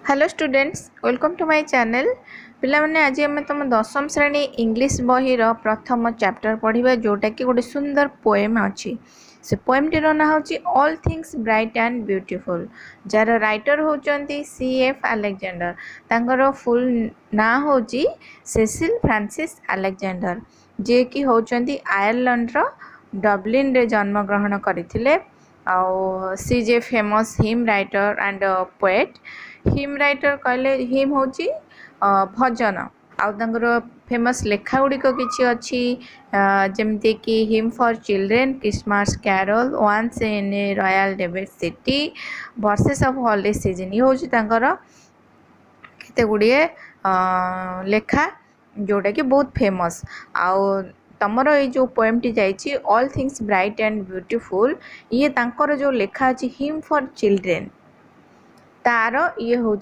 Hello students welcome to my channel पिला माने आज आम तुम दशम श्रेणी इंग्लिश बही प्रथम चैप्टर पढ़ा जोटा कि गोटे सुंदर पोएम अच्छी से पोएम टीर ना हूँ all things bright and beautiful jar writer होती C.F. अलेक्जेंडर तांकर फुल ना हूँ सेसिल फ्रांसिस अलेक्जेंडर जे कि होती आयरलैंड डब्लिन रे जन्म ग्रहण करते सी जे famous hymn writer and poet hymn writer कहले हिम हूँ भजन आउर फेमस लेखा गुड़िक किसी अच्छी जमती कि hymn for children Christmas carol once in a royal David city verses of holiday season ये हूँ केते गुड़िए लेखा जोटा कि बहुत फेमस आउ तमर ये जो पोएमटी जाइए all things bright and beautiful ये तांकर जो लेखा अच्छी हिम फॉर चिल्ड्रेन तार ये हूँ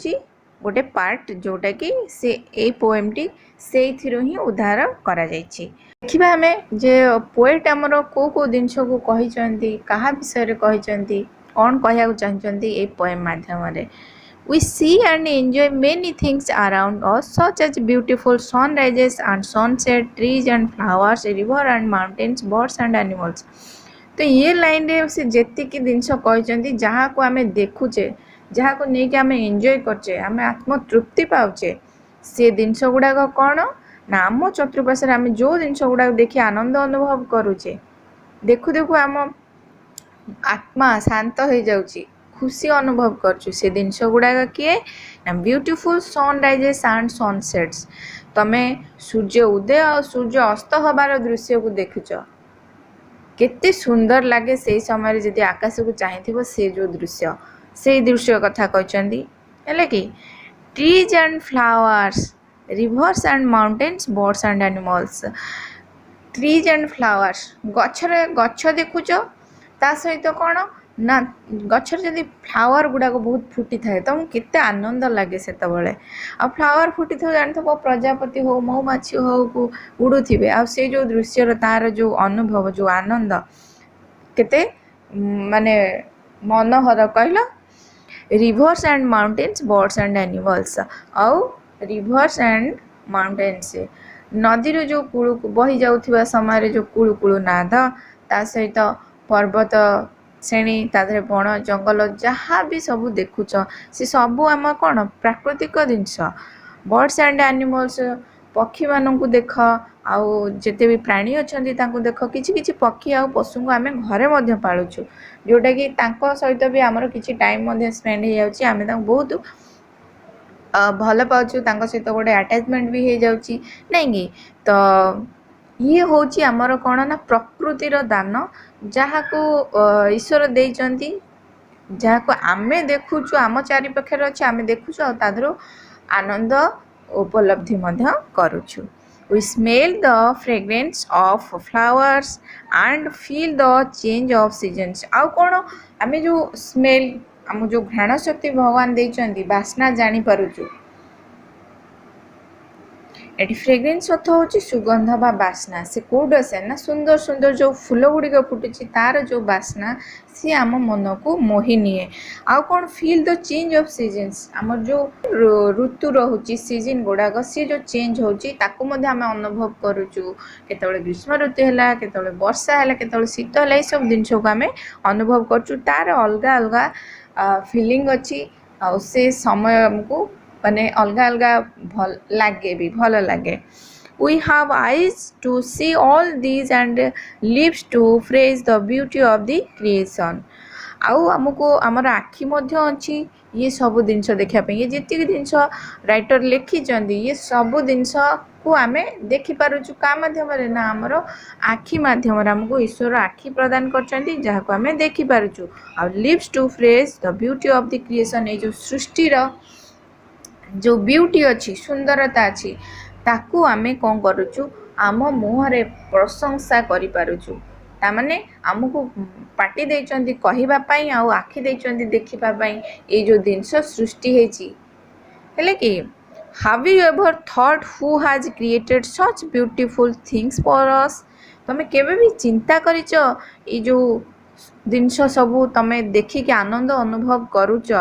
गोटे पार्ट जोटा कि से ए पोएमटी से ही उद्धार करा देखिबा आमे जे पोएट आमर को जिनस को कही क्या विषय कहते कौन कहना चाहते ये पोएम माध्यम We see and enjoy many things around us such as beautiful sunrises and sunset, trees and flowers, river and mountains, birds and animals. तो ये लाइन रे से जेति की जिनस कहते जहाँ को आमे देखुचे जहाँ को लेकिन आम एंजॉय करचे आम आत्मतृप्ति पाचे से जिनस गुड़ाक कौन ना आम चतुर्पार्श्व आम जो जिनस गुड़ाक देखि आनंद अनुभव करुचे देखु देखु आम आत्मा शांत हो जाउची खुशी अनुभव करछु से जिनस गुड़ाक किए ना ब्यूटीफुल सनराइजेस एंड सनसेट्स तमे सूर्य उदय और सूर्य अस्त हबार दृश्य को देखुच केते सुंदर लगे से समय जदि आकाश को चाहिए से जो दृश्य से दृश्य कथा कहते है कि trees and flowers reverse and mountains birds and animals trees and flowers गछ देखुच ता सहित कौन ना गचर जदि फ्लावर गुड़ाक बहुत फुटी थाए तो केते आनंद लगे से आ फ्लावर फुटी था जान प्रजापति हो मौमाछी हो उड़ुवे आ से जो दृश्य तार जो अनुभव जो आनंद केते माने मनोहर कहल reverse and mountains birds and animals आउ रिवर्स एंड माउंटेन्स नदी जो कूल बही जाउथिबा समय जो कुळु नाद ता सहित पर्वत श्रेणी तादरे बण जंगल जहाँ भी सब देखुच से सबू आम कौन प्राकृतिक जिनस बर्ड्स एंड एनिमल्स पक्षी मानू देख आउ जिते भी प्राणी अच्छा देख किसी पक्षी आ पशु को आम घरे पालुचु जोटा कि सहित भी आमर किसी टाइम स्पेंड हो जाउची आमे बहुत भल पाचु सहित गोटे अटैचमेंट भी हो जाउची नहीं कि तो ये हूँ आमर कौन ना प्रकृतिर दान जहाँ को ईश्वर देइचंती जहाँ को आमे देखुचु आम चारिपाखे अच्छे आमे देखुचु तादर आनंद उपलब्धि करुचु We smell the fragrance of flowers and feel the change of seasons आउ कौन आमे जो स्मेल आम जो घ्राण शक्ति भगवान देइचंती बास्ना जानी पारुचु एटी फ्रेग्रेन्स अर्थ हूँ सुगंध बा बास्ना से कौट आसे ना सुंदर सुंदर जो फूल गुड़िक फुटुची तार जो बास्ना सी आम मन को मोहि निए आउ कौन feel the change of seasons आम जो ऋतु रोचे सीजन गुड़ाक सी जो चेंज होची आम अनुभव करुचु केतबेले ग्रीष्म ऋतु है केतबेले वर्षा है केतबेले शीत है सब जिन को आम अनुभव करचु तार अलग अलग फीलिंग अच्छी आ से समय आमको माने अलग अलग भल लगे भी भल लगे We have eyes to see all these and lips to praise the beauty of the creation आउ आमको आमर आखि मध्य अच्छी ये सब जिनस देखा ये जी जिनस राइटर लिखिं ये सब जिनस को आम देखिपुँ क्या मध्यम ना आमर आखि मध्यम आमको ईश्वर आखि प्रदान कर जहाँ को आम देखिपुँ आ lips to praise the beauty of the creation ये जो सृष्टिर जो ब्यूटी अच्छी सुंदरता अच्छी ताकू आमे कौन करुचु आम मुहरे प्रशंसा करि पारुचु तामाने आमको पाटी देइचंती कहिबा पई आ आखि देइचंती देखिबा पई ए जो जिनस सृष्टि हेची हेले कि have you ever thought who has created such beautiful things for us तमे केबे भी चिंता करिच ए जो जिनस सब तमे देखि के आनंद अनुभव करूच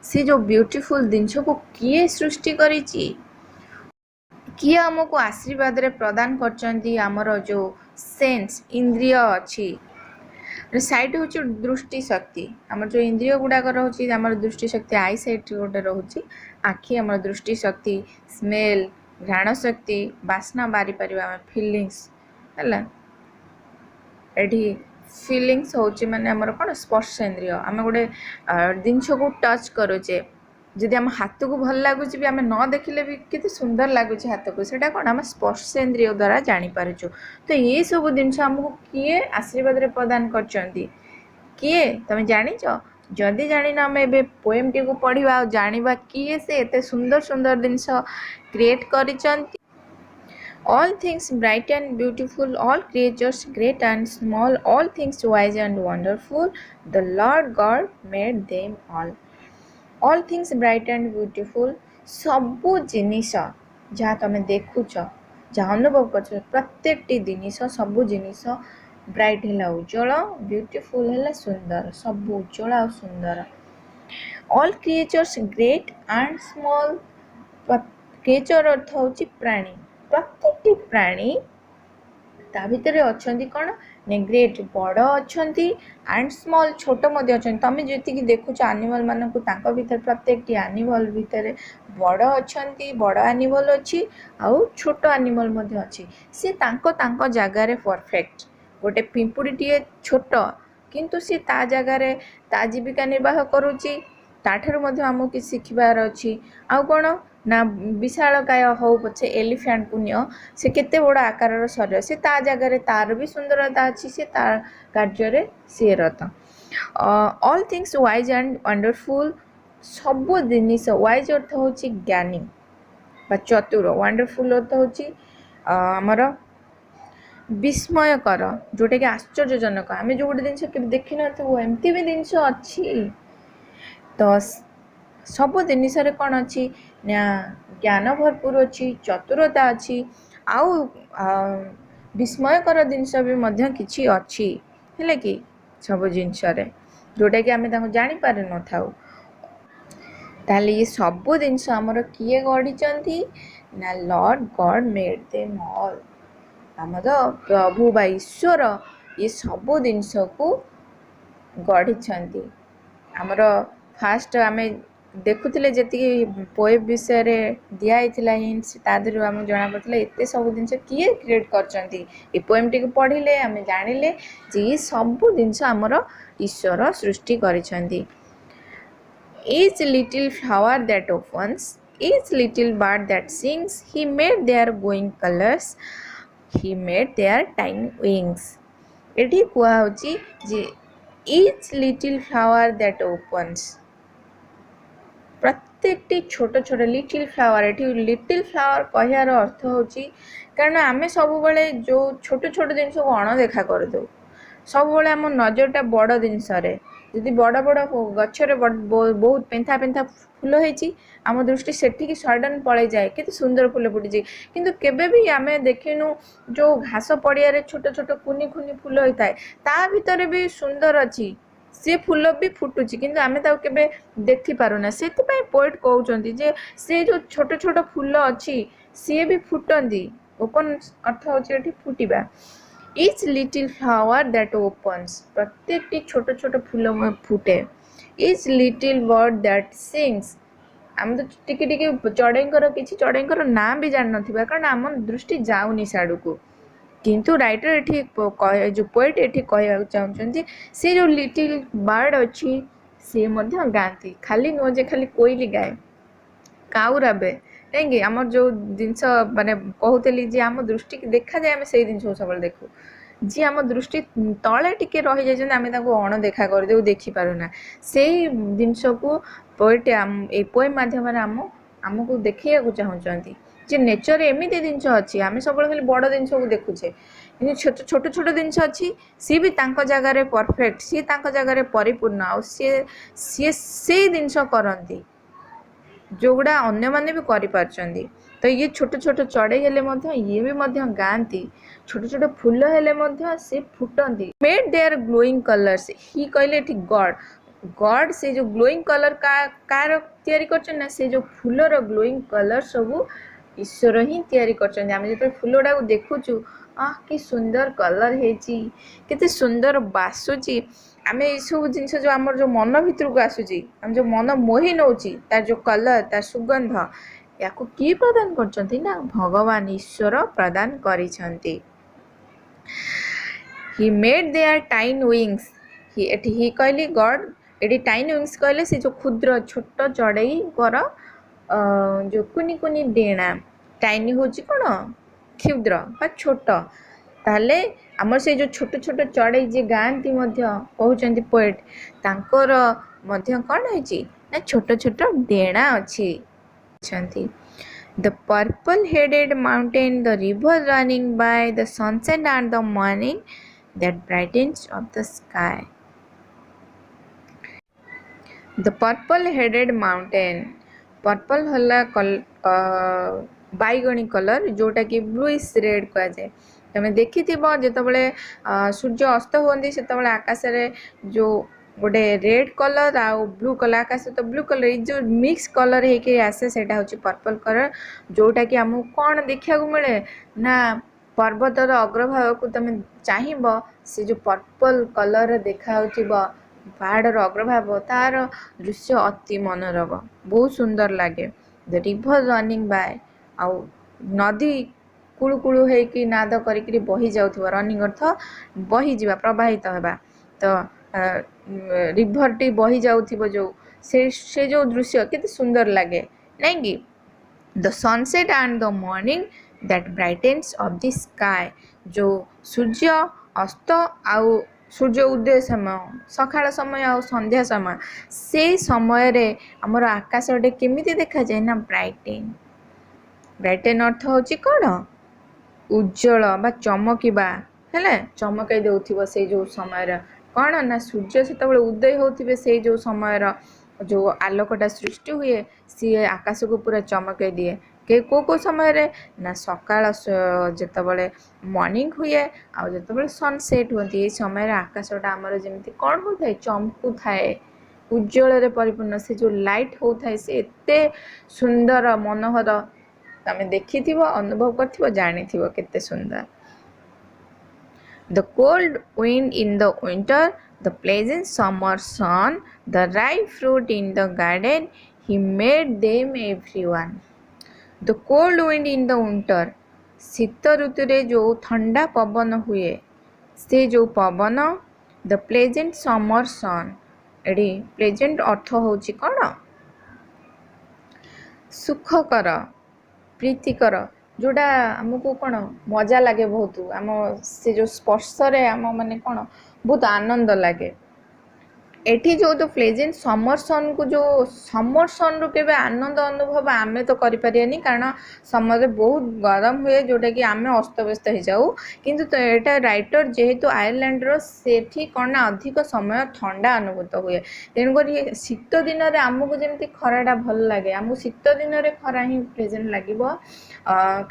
सी जो ब्यूटीफुल जिनस को किए सृष्टि करिछि किए आमको आशीर्वाद रे प्रदान करचंती आमर जो सेंस इंद्रिय अच्छी साइड हूँ दृष्टि शक्ति आम जो इंद्रिय गुड़ाक रोचे आम दृष्टि शक्ति आई साइट गोटे रोचे आखि आम दृष्टि शक्ति स्मेल घ्राण शक्ति बास्ना बारी पार आम फिलिंग्स है एठी फिलिंग्स होची माने हमर कोन स्पर्श इंद्रिय आम गोटे जिनस को टच करूचे जदि आम हाथ को भल लगुच भी आम न देखिले भी केते सुंदर लगुच हाथ को सेटा कोन आम स्पर्श इंद्रिय द्वारा जानी पारुछु तो ये सब जिनस हमको किए आशीर्वाद रे प्रदान करचंती किए तमे जानि छ जदि जानि ना हम एबे पोएम टी को पढिबा आ जानिबा किए से एते सुंदर सुंदर जिनस create करिचंती all things bright and beautiful, all creatures great and small, all things wise and wonderful, the Lord God made them all. All things bright and beautiful, सबु जिनिस जहाँ तुम देखुच जहाँ अनुभव कर प्रत्येक जिनिस सबु जिनिस ब्राइट है उज्जवल ब्यूटीफुल है सुंदर सबु उज्जवल और सुंदर all creatures great and small creature अर्थ हूँ प्राणी प्रत्येक प्राणी ता भितर अच्छी कौन ने ग्रेट बड़ अच्छा एंड स्मॉल छोट तुम जी देखुच आनिमल मानक भीतर प्रत्येक आनिमल भितर बड़ अच्छा बड़ आनिमल अच्छी आउ छोट आनिमल अच्छी सी तांको जगार परफेक्ट गोटे पिंपुड़ीटे छोट किंतु सी ता जगार ता जीविका निर्वाह करुच्ची ताठार आमको कि शिखबार अच्छी आउ कौन ना विशालकाय हो पछे एलिफेंट को नियो से केते बड़ आकार शरीर से ता जगार तार भी सुंदरता अच्छी से तार कार्य सी रत all things wise and wonderful सब जिनिस वाइज अर्थ हूँ ज्ञानी बा चतुर वंडरफुल अर्थ हूँ आमर विस्मयकर जोटा कि आश्चर्यजनक आम जो गोटे जिन देखी नमती भी जिनस अच्छी तो सब जिनिस कौन अच्छी ना ज्ञान भरपूर अच्छी चतुरता अच्छी आउ विस्मयकर जिनस भी किछि अच्छी है कि सब जिनस जोटा कि आम जानी पारि न था ताले ये सब जिनस आमर किए गढ़ी ना Lord God made them all आम तो प्रभु बा ईश्वर ये सब जिनस को गढ़ी आमर फास्ट आम देखुले जी पोएम विषय दिखाई हिंट्स तादर आम जना पड़ा एत सब जिन किए क्रिएट कर पोएम टी पढ़िले आम जानिले जे सब जिनस आमर ईश्वर सृष्टि करिसेंती each little flower that opens each little bird that sings he made their glowing colors he made their tiny wings एठी कुआ होची जे each little flower that opens प्रत्येक छोट छोट लिटिल फ्लावर ये लिटिल फ्लावर कहार अर्थ होची कारण आम सब बेले जो छोट छोट जिन को अणदेखा करदे सब बेले आम नजरटा बड़ जिनस जदि बड़ बड़ गचर बहुत पेंथा पेंथा फूल होती आम दृष्टि सेठी सडन पड़े जाए कि सुंदर फूल फुटी किंतु केबे भी आम देखिनु जो घास पड़िया छोट छोट कुनी कुनी फूल होता है ता भितर भी सुंदर अच्छी सी फूल भी फुटुची किंतु आमे ताको केबे देखि पारुना सेति पई पोएट कहउचंती जे से जो छोट छोट फूल अच्छी सी भी फुटंदी ओपन अर्थ होची एठी फुटिबा each little flower that opens प्रत्येक छोट छोट फूल में फुटे each little bird that sings आम तो टिके टिके चढ़ईकर किसी चढ़ईकर ना भी जान नथिबा कारण आम दृष्टि जाउनी साडू को किंतु राइटर एठी जो पोएट एठी कहया चाहउचंती से जो लिटिल बर्ड अच्छी से मध्य गाती खाली नो जे खाली कोइली गाए काउराबे कहीं आम जो जिनस माने कहते जी आम दृष्टि देखा जाए आम से जिन सब देखू जी आम दृष्टि तले टिके रही जाए आम अणदेखा करदे देखी पारुना से जिनस को पोएट ए पोएम माध्यम आमको देखा चाहूँगी जे नेचर एमती जिनस अच्छी आम सब खाली बड़ जिनस को देखुचे छोट छोट छोट जिनस अच्छी सी भी जगार परफेक्ट सी जगार परिपूर्ण आ से जिनस करती जोगुड़ा अन्य माने भी करि पारचंदी तो ये छोट छोट चढ़ई हेले ये भी गाती छोट छोट फूल हेले से फुटंती मेड देयर ग्लोइंग कलर्स ही कहले गॉड गॉड से जो ग्लोइंग कलर कार तैयारी करछन ना से जो फूलर ग्लोइंग कलर सब ईश्वर ही तैयारी करछन। आम जो फूलटा को देखुचु कि सुंदर कलर हेची केते सुंदर बासुची आम ये सब जिनस जो आम जो मन भितर को आसूची आम जो मन मोहि नौची तार जो कलर तार सुगंध या किए प्रदान करछंती ना भगवान ईश्वर प्रदान करिछंती। ही मेड देयर टाइन विंग्स ही कहली गॉड एटी टाइन विंग्स कहले से जो क्षुद्र छोट चढ़ई कर जो कुनी कुनी डेणा टाइनी हूँ कौन क्षुद्र बा छोट ताले आमर से जो छोट छोट चढ़ई जे गाँती कहते पोएट तांकर मध्य कौन है ना छोट छोट डेणा अच्छी। The purple headed mountain, the river running by, the sunset and the morning that brightens of the sky. The purple headed mountain, purple हला बैगणी कलर जोटा कि ब्लूइश रेड कह जाए। तुम देखि जिते सूर्य अस्त होती से आकाश रे जो गोटे रेड कलर आउ ब्लू कलर आकाश तो ब्लू कलर ये जो मिक्स कलर होके आसे से पर्पल कलर जोटा कि आमको कौन देखा मिले ना पर्वतर अग्रभाग को तुम चाहब से जो पर्पल कलर देखा पहाड़ अग्रभाग तार दृश्य अति मनोरम बहुत सुंदर लगे। द रिवर रनिंग बाय आउ नदी कुलु कुलु होगी नाद करी बही जाऊ रनिंग अर्थ बही जा प्रवाहित होगा तो रिभर टी बही जाऊ जो से जो दृश्य कितने सुंदर लगे नहीं कि the sunset and the morning that brightens of the sky जो सूर्य अस्त आउ सूर्य उदय समय सकाळ समय आ संध्या समय से समय रे हमर आकाश टे केमिति देखा जाए ना ब्राइटेन ब्राइटेन अर्थ होची कौन उज्जवल बा चमकिबा है चमकई देउथिबो से जो समय कौन ना सूर्य से उदय होते से जो समय जो आलोकटा सृष्टि हुए सी आकाश को पूरा चमकई दिए के को समय रे ना सकाळ जितेबाला मॉर्निंग हुए आते सनसेट होती ये समय आकाशटा आमर जमी कौन होता है चमकू थाए उज्जवल परिपूर्ण से जो लाइट होता है से एते सुंदर मनोहर तमें देखि अनुभव कर जानी केते सुंदर। The cold wind in the winter, the pleasant summer sun, the ripe fruit in the garden, he made them everyone. The cold wind in the winter, शीत ऋतु रे जो ठंडा पवन हुए से जो पवन द प्लेजेंट समर सन एडी प्लेजेंट अर्थ होची कौन सुखकर प्रीतिकर जोड़ा आमको कौन मजा लगे बहुत आम से जो स्पर्श आम माने कौन बहुत आनंद लगे एठी जो तो प्लेजेंट समर सन को जो समर सन रु के आनंद अनुभव आम तो करें कारण समर बहुत गरम हुए जोटा कि आम अस्तव्यस्त हो जाऊ किंतु तो यहाँ राइटर जेहेतु आयरलैंड सेठी कौन ना अधिक समय ठंडा अनुभूत हुए तेणुक शीत दिन में आमको जमी खराटा भल लगे आमको शीत दिन में खरा ही प्रेजेंट लगे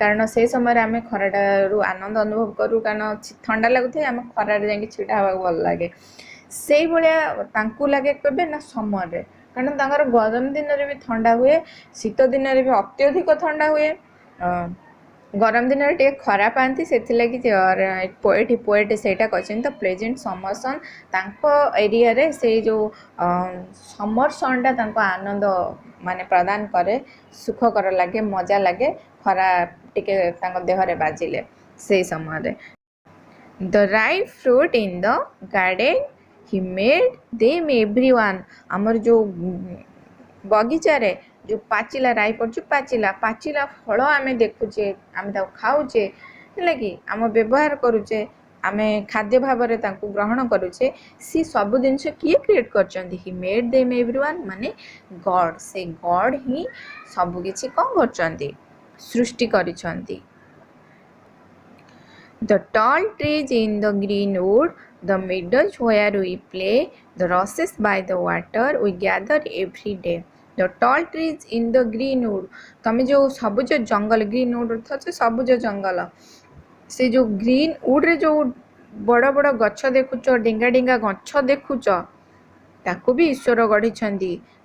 कारण से समय आम खराटू आनंद अनुभव करूँ कारण ठंडा लगुए आम खराटे जाकि छिड़ा हवा भल लगे से भाया लगे कबे ना समय कारण गरम दिन में भी ठंडा हुए शीत दिन में भी अत्यधिक ठंडा हुए गरम दिन में टे खरा पाती से पोएट से कहते प्लेजेंट समर सन एरिया रे से जो समर सनटा आनंद माने प्रदान करे सुखकर लगे मजा लगे खरा टिके देहरे बाजिले से समय the right fruit in the garden he made them everyone आमर जो बगीचा रे जो पाचिला राई पड़ू पाचिला पाचिला फल आम देखुचे आम खाऊचे है कि आम व्यवहार करुचे आम खाद्य भाव में ग्रहण करुचे सी सब जिनस किए क्रिएट कर ही मेड देम एवरीवन माने गॉड से गॉड ही सब किछि कौन कर सृष्टि करिसंती। The tall trees in the green wood, the meadows where we play, the rushes by the water we gather every day. The tall trees in the green wood, तमें जो सबुज जंगल green would अर्थ सबुज जंगल से जो green would रे जो बड़ बड़ गछ देखुच डिंगा डिंगा गछ देखुच ताकू भी ईश्वर गढ़ी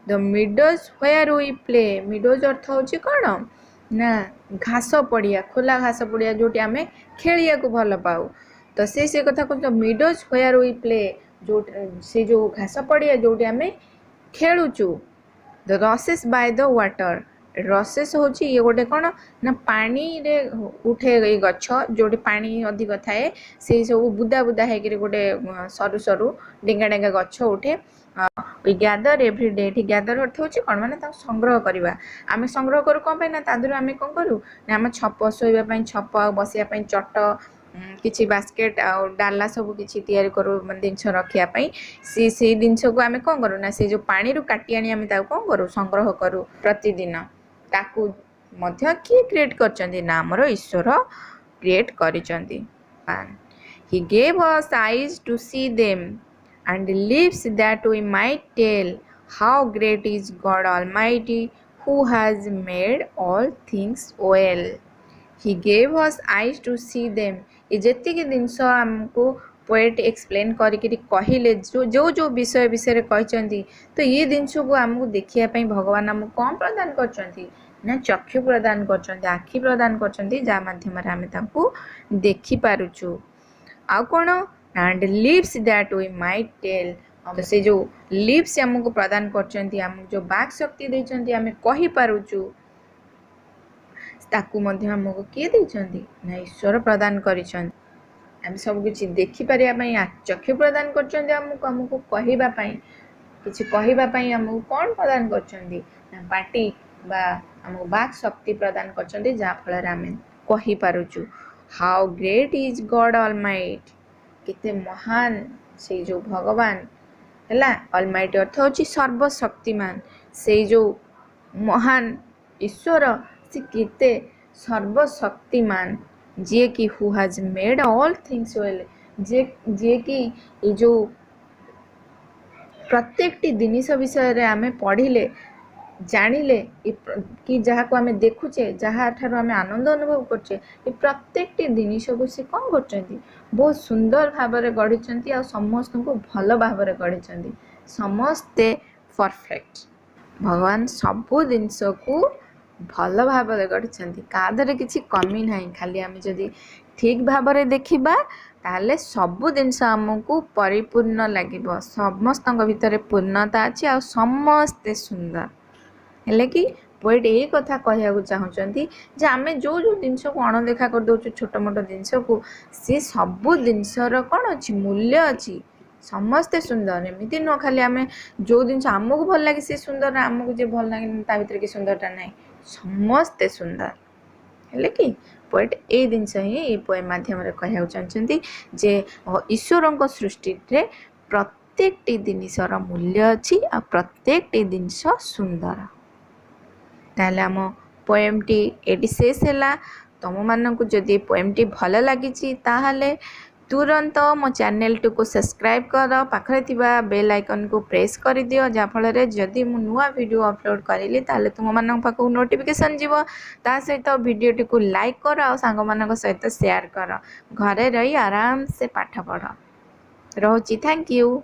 the meadows where we play meadows अर्थ होची कौन ना घास पड़िया खोला घास पड़िया जोटी आम खेलिया को भल पाऊ तो से कथा कहते मिडोज व्हेयर वी प्ले जो से जो घास पड़िया जोटी आम खेलुचु the rushes by the water rushes होची ये गोटे कौन ना पानी रे उठे ये गछ जोटी पानी अधिक थाए से सब बुदा बुदा है गोटे सरु सरु डेंगा डेंगा गछ उठे we gather every day gather अर्थ होची कौन माने संग्रह करवा आम संग्रह करूँ कौन पे ना तादर आम कौन करूँ ना आम छप शोवाई छप बसिया चट किसी बास्केट आ डाला सब किसी तैयारी करूँ जिनस रखापी से जिनस को आम कौन करूँ ना से जो पानी रू काटी आनी आम कौन करूँ संग्रह करूँ प्रतिदिन ताकू मध्य किए क्रिएट करचंदी ना हमर ईश्वर क्रिएट करिचंदी he gave us eyes to see them and lips that we might tell how great is God almighty who has made all things well he gave us eyes to see them ये जेतिक जिनस आमको poet explain करके कहले जो जो विषय विषय कहते तो ये जिनस को आमको देखापी भगवान आमको कौन प्रदान कर ना चक्षु प्रदान कर आखि प्रदान कर जहाँ मध्यम आम देखी पारुचु आउ कौन and lips that we might tell तो से जो लिप्स आमको प्रदान कर जो बाक शक्ति देते आम कही पारुचु ताकू आमको किए देइछंती ना ईश्वर प्रदान करिछंती आम सब किसी देखिपर चक्षु प्रदान करमको कहवाई किसी कहवाई आमको कौन प्रदान कर पार्टी बा आमको बाक शक्ति प्रदान कर जहाँफल आम कहीपरुचु how great is God All Might केते महान से जो भगवान है ऑलमाइट अर्थ होची सर्वशक्तिमान से जो महान ईश्वर से केते सर्वशक्तिमान जे कि who has made all things well जे कि ये जो प्रत्येक जिनिस विषय आम पढ़िले जानिले कि जहाँ को आम देखुचे जहाँ ठार आम आनंद अनुभव करचे ये प्रत्येक जिनिस को सी कौन कर बहुत सुंदर भाव में गढ़ी आ समस्त को भल भाव में गढ़ी समस्ते परफेक्ट भगवान सबू जिनस को भल भाव में गढ़ी कादर किसी कमी ना खाली आम जदि ठीक भाव में देखा ताले सबू जिनस आमको परिपूर्ण लगे समस्त भितर पूर्णता अच्छी आ समस्ते सुंदर है कि पोएट यही कथा कहूँ चाहते जे आम जो जो जिनस को अणदेखा कर दो छोट मोट जिनस को सी सबू जिनसर कौन अच्छी मूल्य अच्छी समस्ते सुंदर एमती नुह खाली आम जो जिन आमको भल लगे सी सुंदर आमको जो भल लगे ता भीतर कि सुंदरता ना समस्ते सुंदर है कि पोएट ये जिनस ही पोएम माध्यम कहूँ चाहते जे ईश्वर सृष्टि रे प्रत्येक जिनसर मूल्य अच्छी आ प्रत्येक जिनस सुंदर ताले आम पोएमटी एटी शेष है तुम मानक जदि पोएमटी भल लगी ताहले तुरंत मो चैनल को सब्सक्राइब कर पाखरे थिबा बेल आइकन को प्रेस कर दियो जाफल जदि मु नुआ वीडियो अपलोड करेली ताले तुम मानक पाखु नोटिफिकेशन जीवो ता सहित वीडियोटी को लाइक कर आ सांग मानक सहित शेयर कर घरे रही आराम से पाठ पढ़ रोची थैंक यू।